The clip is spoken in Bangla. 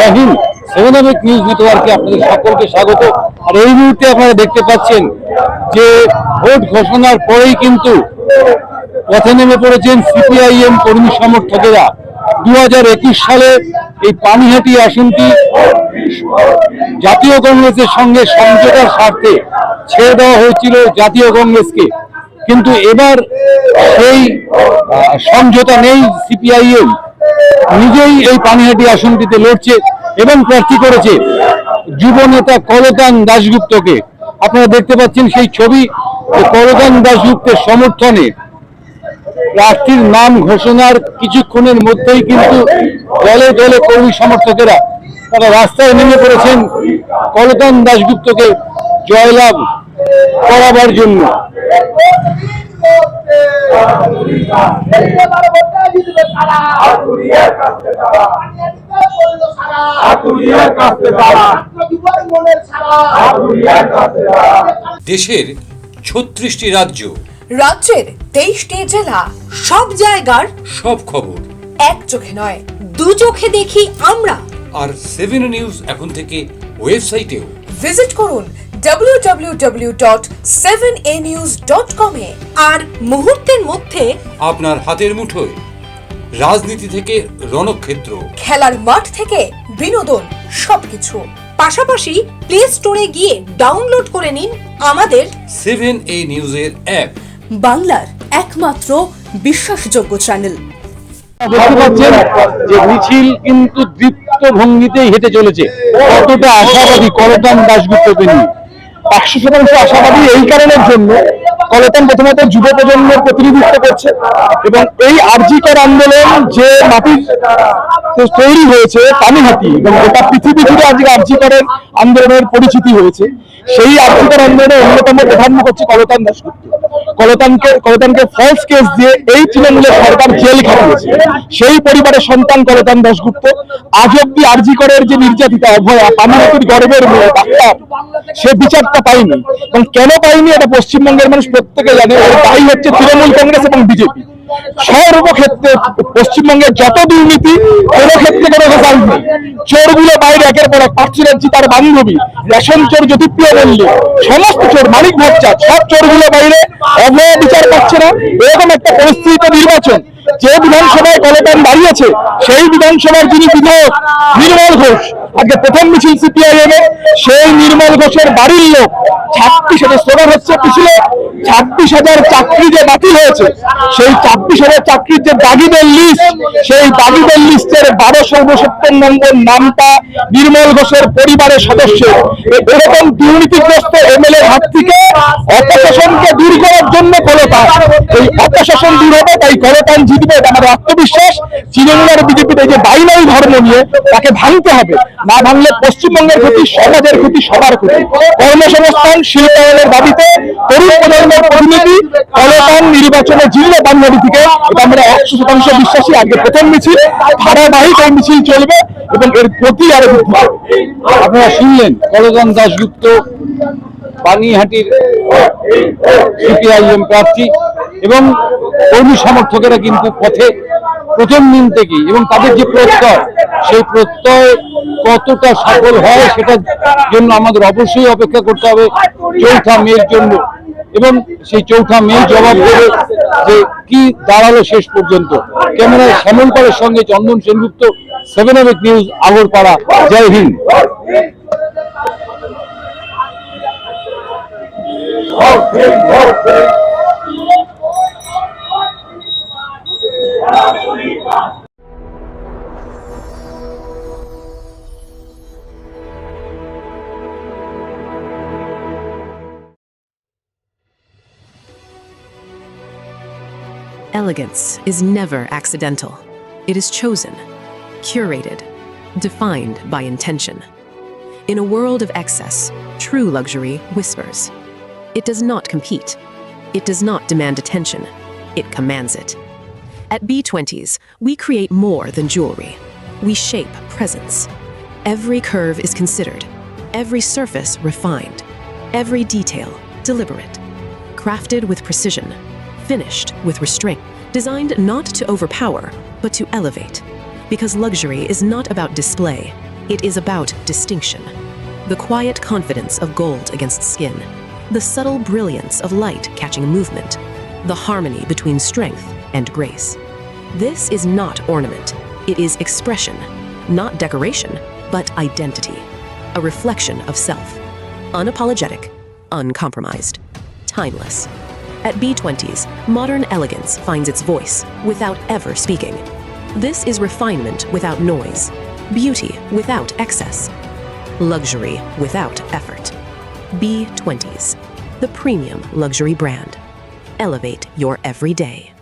জয় হিন্দ। সেভেন আবেগ নিউজ নেটওয়ার্কে আপনাদের সকলকে স্বাগত। আর এই মুহূর্তে আপনারা দেখতে পাচ্ছেন যে ভোট ঘোষণার পরেই কিন্তু পথে নেমে পড়েছেন সিপিআইএম কর্মী সমর্থকেরা। 2021 সালে এই পানিহাটি আসনটি জাতীয় কংগ্রেসের সঙ্গে সমঝোতার স্বার্থে ছেড়ে দেওয়া হয়েছিল জাতীয় কংগ্রেসকে, কিন্তু এবার সেই সমঝোতা নেই। সিপিআইএম নিজেই এই পানিহাটি আসনটিতে লড়ছে এবং প্রার্থী করেছে যুব নেতা কলতান দাশগুপ্তকে। আপনারা দেখতে পাচ্ছেন সেই ছবি। কলতান দাশগুপ্তের সমর্থনে প্রার্থীর নাম ঘোষণার কিছুক্ষণের মধ্যেই কিন্তু দলে দলে কর্মী সমর্থকেরা তারা রাস্তায় নেমে পড়েছেন কলতান দাশগুপ্তকে জয়লাভ করাবার জন্য। দেশের 36টি রাজ্য, রাজ্যের 23টি জেলা, সব জায়গার সব খবর এক চোখে নয়, দু চোখে দেখি আমরা। আর 7 নিউজ এখন থেকে ওয়েবসাইটেও। ভিজিট করুন www.7anews.com এ। আর মুহূর্তের মধ্যে আপনার হাতের মুঠোয় রাজনীতি থেকে রণক্ষেত্র, খেলার মাঠ থেকে বিনোদন, সবকিছু। পাশাপাশি প্লে স্টোরে গিয়ে ডাউনলোড করে নিন আমাদের 7A নিউজের অ্যাপ, বাংলার একমাত্র বিশ্বাসযোগ্য চ্যানেল। দেখতে পাচ্ছেন যে মিছিল কিন্তু দীপ্ত ভঙ্গিতেই হেঁটে চলেছে। কতটা আশাবাদী কলতান দাশগুপ্তকে নিয়ে। 100% আশাবাদী এই কারণের জন্য, কলতান প্রথমত যুব প্রজন্মের প্রতিনিধিত্ব করছে এবং এই আরজিকর আন্দোলন যে মাটির তৈরি হয়েছে পানিহাটি এবং গোটা পৃথিবী জুড়ে আজকে আরজিকরের আন্দোলনের পরিচিতি হয়েছে, সেই আরজিকর আন্দোলনের অন্যতম প্রধান মুখ হচ্ছে কলতান দাশগুপ্ত। কলতানকে ফলস কেস দিয়ে এই তৃণমূলের সরকার জেল খাটিয়েছে। সেই পরিবারের সন্তান কলতান দাশগুপ্ত আজ অব্দি আরজিকরের যে নির্যাতিতা অভয়া, পানিহাটির গর্বের মেয়ে ডাক্তার, সে বিচারটা পায়নি। এবং কেন পায়নি এটা পশ্চিমবঙ্গের মানুষ প্রত্যেকে জানে। এর দায়ী হচ্ছে তৃণমূল কংগ্রেস এবং বিজেপি। সর্বক্ষেত্রে পশ্চিমবঙ্গের যত দুর্নীতি, কোনো ক্ষেত্রে কোনো রেজাল্ট নেই। চোরগুলো বাইরে একের পর এক, পার্থিরাজ্যি তার বান্ধবী, রেশন চোর জ্যোতিপ্রিয় মল্লিক, সমস্ত চোর, মানিক ভট্টাচার্য, সব চোরগুলো বাইরে, অভয় বিচার পাচ্ছে না। এরকম একটা পরিস্থিতিতে নির্বাচন, যে বিধানসভায় কলতান দাঁড়িয়েছে সেই বিধানসভার যিনি বিধায়ক নির্মল ঘোষ, আজকে প্রথম মিছিল সিপিআইএম এ, সেই নির্মল ঘোষের বাড়ির লোক 26,000 স্লোগান হচ্ছে পিছনে 26,000 চাকরি যে বাতিল হয়েছে, সেই 26,000 চাকরির যে দাগিদের লিস্ট, সেই দাগিদের লিস্টের 1269 নম্বর নামটা নির্মল ঘোষের পরিবারের সদস্যের। এরকম দুর্নীতিগ্রস্ত এমএলএ হাত থেকে অপশাসনকে দূর করার জন্য কলতান, এই অপশাসন দূর হবে, তাই কলতান জিতবে, এটা আমাদের আত্মবিশ্বাস। তৃণমূলের বিজেপির এই যে বাইনারি ধর্ম নিয়ে, তাকে ভাঙতে হবে। না ভাঙলে পশ্চিমবঙ্গের ক্ষতি, সমাজের ক্ষতি, সবার ক্ষতি। কর্মসংস্থান, শিল্পায়নের দাবিতে তরুণ প্রজন্মের প্রতিনিধি কলতান নির্বাচনে জিতবে পানিহাটি থেকে, এটা আমরা 100% বিশ্বাসী। আজকে প্রথম মিছিল, ধারাবাহিক এই মিছিল চলবে এবং এর গতি আরো বৃদ্ধি পাবে। আপনারা শুনলেন কলতান দাশগুপ্ত পানিহাটির সিপিআইএম প্রার্থী এবং কর্মী সমর্থকেরা কিন্তু পথে প্রথম দিন থেকেই, এবং তাদের যে প্রত্যয়, সেই প্রত্যয় কতটা সফল হয় সেটার জন্য আমাদের অবশ্যই অপেক্ষা করতে হবে 4ঠা মের জন্য। এবং সেই 4ঠা মে জবাব দেবে যে কি দাঁড়ালো শেষ পর্যন্ত। ক্যামেরায় শ্যামল পালের সঙ্গে চন্দন সেনগুপ্ত, 7 আবেগ নিউজ, আগরপাড়া। জয় হিন্দ। Elegance is never accidental. It is chosen, curated, defined by intention. In a world of excess, true luxury whispers. It does not compete. It does not demand attention. It commands it. At B20s, we create more than jewelry. We shape presence. Every curve is considered, every surface refined, every detail deliberate, crafted with precision, finished with restraint, designed not to overpower, but to elevate. Because luxury is not about display, It is about distinction. The quiet confidence of gold against skin. The subtle brilliance of light catching movement. The harmony between strength and grace. This is not ornament. It is expression. Not decoration, but identity. A reflection of self. Unapologetic, uncompromised, timeless. At B20s, modern elegance finds its voice without ever speaking. This is refinement without noise, beauty without excess, luxury without effort. B20s, the premium luxury brand. Elevate your everyday.